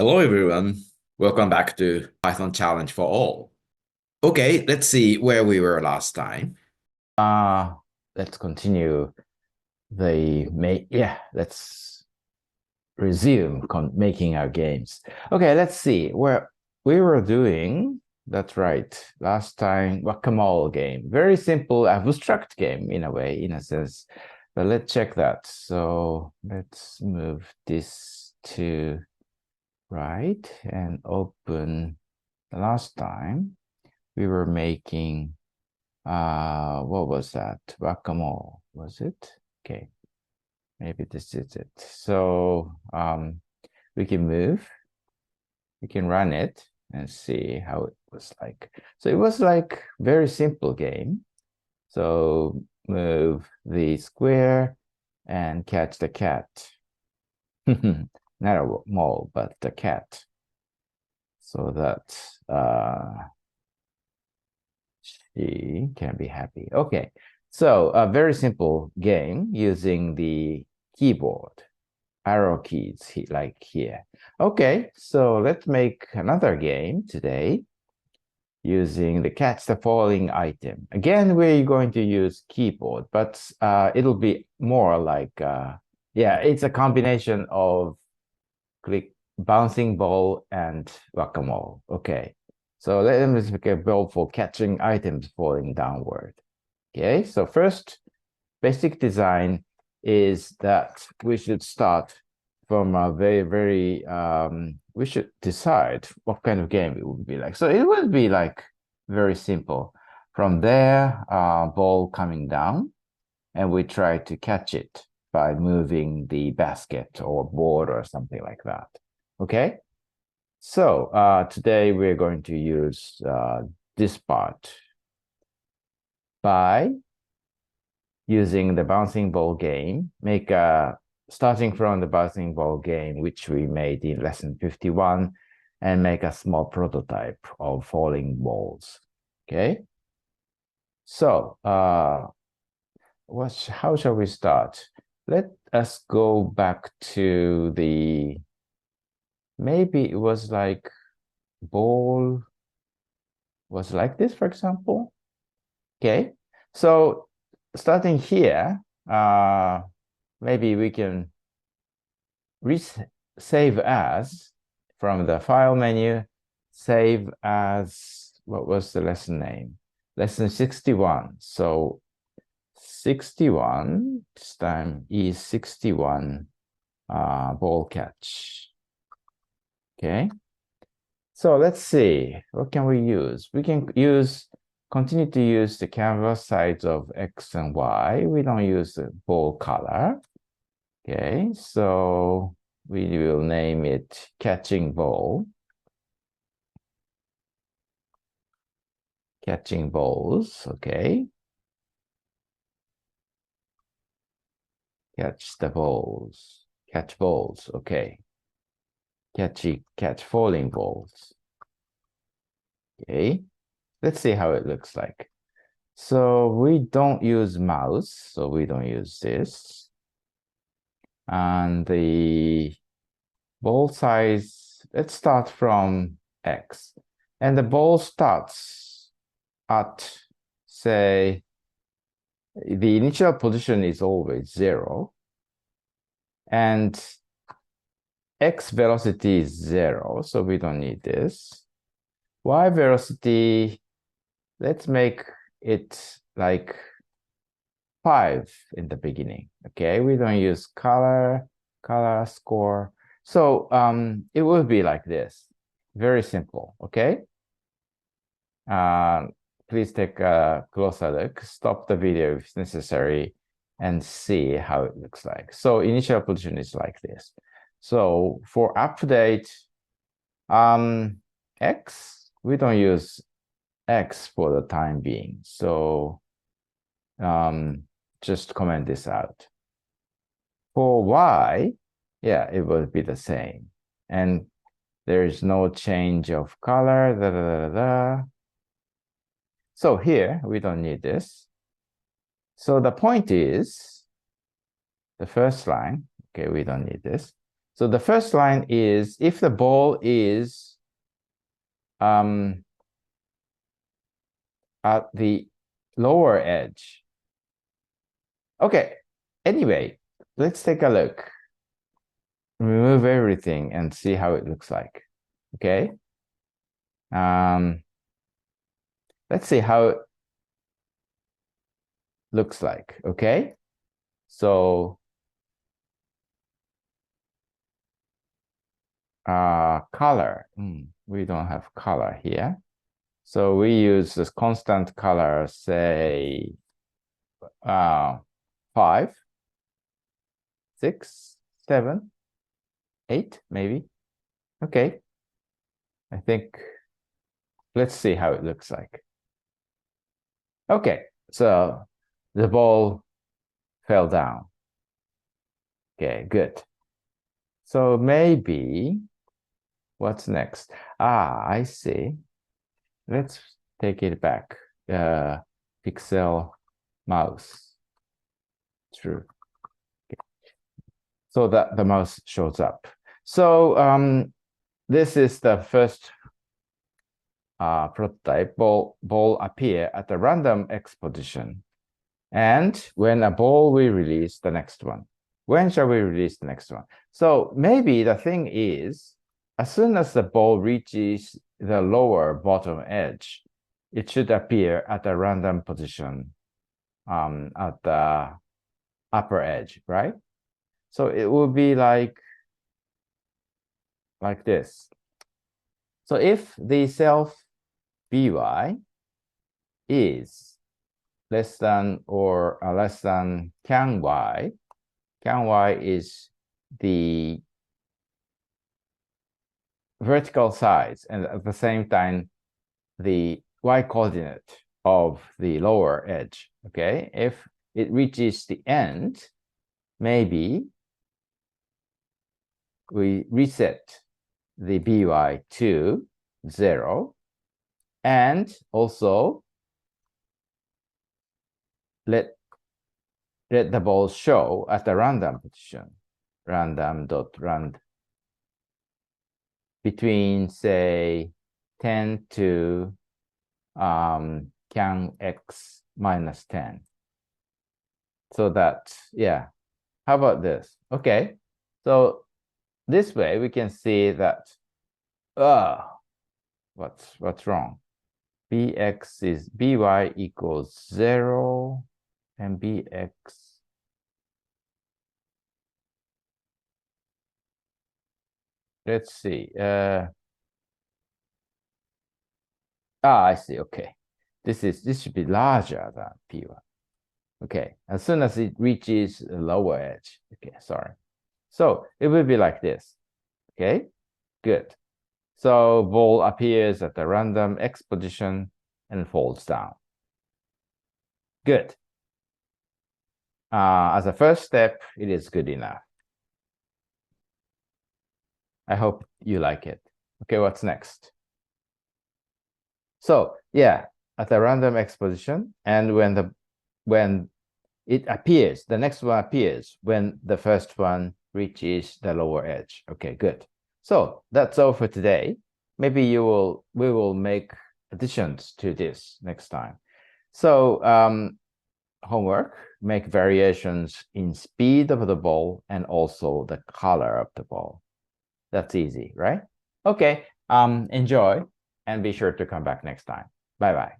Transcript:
Hello everyone, welcome back to Python Challenge for All. Okay, let's see where we were last time. Uh, let's continue let's resume making our games. Okay, let's see where we were doing. That's right. Last time, whack-a-mole game. Very simple abstract game in a way, in a sense. But let's check that. So let's move this to right and open. Last time we were making what was that? Whack-a-mole, was it? Okay, maybe this is it. So we can run it and see how it was like. So it was like very simple game. So move the square and catch the cat. Not a mole, but the cat. So that she can be happy. Okay, so a very simple game using the keyboard, arrow keys like here. Okay, so let's make another game today using the catch the falling item. Again, we're going to use keyboard, but it'll be more like, yeah, it's a combination of click bouncing ball and whack-a-mole. Okay. So let them just make a ball for catching items falling downward. Okay, so first basic design is that we should start from a very, we should decide what kind of game it would be like. So it would be like very simple. From there, ball coming down, and we try to catch it by moving the basket or board or something like that. Okay? So today we're going to use this part by using the bouncing ball game, starting from the bouncing ball game, which we made in lesson 51, and make a small prototype of falling balls. Okay? So how shall we start? Let us go back to maybe it was like ball was like this, for example. Okay, so starting here, maybe we can save as from the file menu, save as, what was the lesson name? Lesson 61. So 61, this time is 61 ball catch. Okay. So let's see, what can we use? We can continue to use the canvas sides of X and Y. We don't use the ball color. Okay, so we will name it catching ball. Catching balls, okay. Catch the balls. Catch balls, okay. Catch falling balls. Okay, let's see how it looks like. So we don't use mouse, so we don't use this. And the ball size, let's start from X. And the ball starts at, say, the initial position is always 0. And X velocity is 0, so we don't need this. Y velocity, let's make it like 5 in the beginning. Okay, we don't use color score. So it will be like this. Very simple. Okay. Please take a closer look. Stop the video if necessary and see how it looks like. So initial position is like this. So for update, X, we don't use X for the time being. So just comment this out. For Y, yeah, it will be the same. And there is no change of color. So here, we don't need this. So the point is, the first line, okay, we don't need this. So the first line is if the ball is at the lower edge. Okay, anyway, let's take a look. Remove everything and see how it looks like. Okay. Let's see how it looks like. Okay. So color. We don't have color here. So we use this constant color, say 5, 6, 7, 8, maybe. Okay. I think let's see how it looks like. Okay, so the ball fell down. Okay, good. So maybe what's next? I see. Let's take it back. Pixel mouse. True. Okay. So that the mouse shows up. So this is the first prototype. Ball appear at a random X position. And when a ball, we release the next one. When shall we release the next one? So maybe the thing is, as soon as the ball reaches the lower bottom edge, it should appear at a random position at the upper edge, right? So it will be like this. So if the self by is less than or less than can y is the vertical size and at the same time the y coordinate of the lower edge. Okay, if it reaches the end, maybe we reset the by to 0 and also let the ball show at a random position, random.rand between say 10 to can x minus 10. So that, yeah, how about this? Okay, so this way we can see that what's wrong? Bx is by equals 0 and bx let's see. I see. Okay, this should be larger than p1. Okay, as soon as it reaches the lower edge. Okay, sorry. So it will be like this. Okay, good. So ball appears at a random x position and falls down. Good. As a first step, it is good enough. I hope you like it. Okay, what's next? So yeah, at a random x position, and when it appears, the next one appears when the first one reaches the lower edge. Okay, good. So that's all for today. Maybe we will make additions to this next time. So homework, make variations in speed of the ball and also the color of the ball. That's easy, right? Okay, enjoy and be sure to come back next time. Bye-bye.